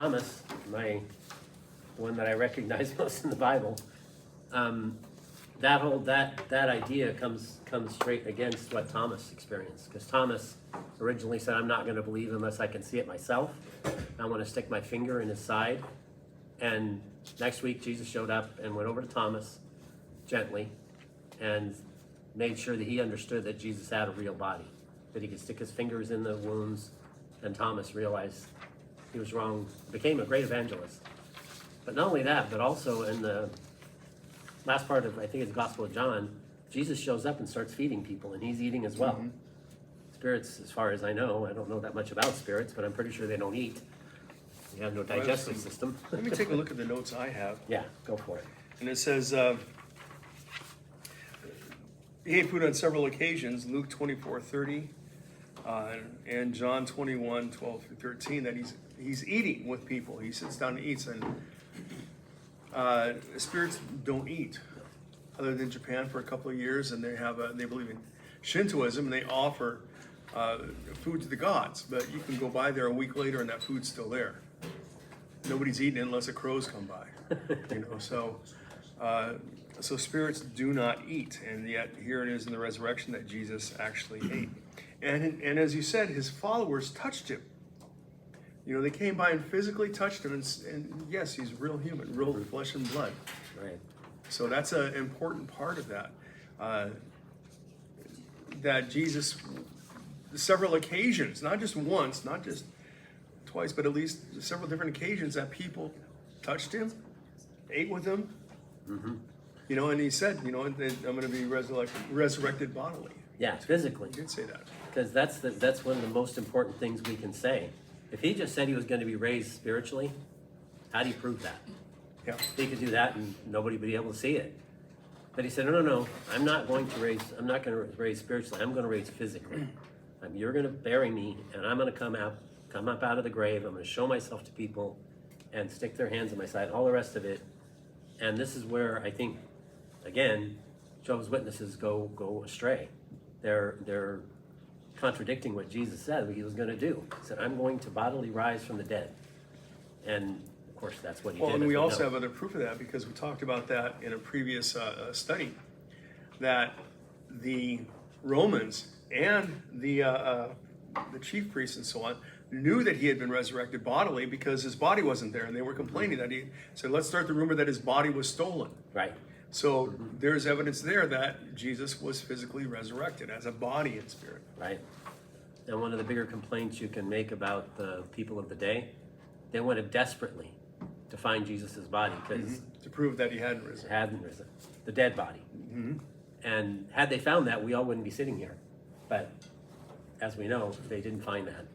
Thomas, one that I recognize most in the Bible, that idea comes straight against what Thomas experienced, because Thomas originally said, "I'm not going to believe unless I can see it myself. I want to stick my finger in his side." And next week, Jesus showed up and went over to Thomas gently and made sure that he understood that Jesus had a real body, that he could stick his fingers in the wounds. And Thomas realized he was wrong, became a great evangelist. But not only that, but also in the last part of, I think it's the Gospel of John, Jesus shows up and starts feeding people, and he's eating as well. Mm-hmm. Spirits, as far as I don't know that much about spirits, but I'm pretty sure they don't eat. They have no digestive system. Let me take a look at the notes I have. Yeah, go for it. And it says, he ate food on several occasions, Luke 24:30, and John 21:12-13, that he's eating with people. He sits down and eats, and spirits don't eat, other than Japan for a couple of years, and they believe in Shintoism, and they offer food to the gods. But you can go by there a week later, and that food's still there. Nobody's eating it unless the crows come by, So spirits do not eat, and yet here it is in the resurrection that Jesus actually ate. And as you said, his followers touched him. They came by and physically touched him, and yes, he's real human, real flesh and blood. Right. So that's an important part of that. That Jesus, several occasions, not just once, not just twice, but at least several different occasions that people touched him, ate with him. Mm-hmm. And he said, I'm going to be resurrected bodily. Yeah, physically. He did say that. Because that's one of the most important things we can say. If he just said he was going to be raised spiritually, how do you prove that? Yeah. He could do that and nobody would be able to see it. But he said, no, I'm not going to raise spiritually. I'm going to raise physically. You're going to bury me, and I'm going to come up out of the grave. I'm going to show myself to people and stick their hands in my side, all the rest of it. And this is where I think, again, Jehovah's Witnesses go astray. They're contradicting what Jesus said he was going to do. He said, "I'm going to bodily rise from the dead." And of course, that's what he did. Well, and we also have other proof of that, because we talked about that in a previous study, that the Romans and the chief priests and so on knew that he had been resurrected bodily because his body wasn't there, and they were complaining that he said, "Let's start the rumor that his body was stolen." Right. So there's evidence there that Jesus was physically resurrected as a body and spirit. Right. And one of the bigger complaints you can make about the people of the day, they wanted desperately to find Jesus' body, because to prove that he hadn't risen. The dead body. Mm-hmm. And had they found that, we all wouldn't be sitting here. But as we know, they didn't find that.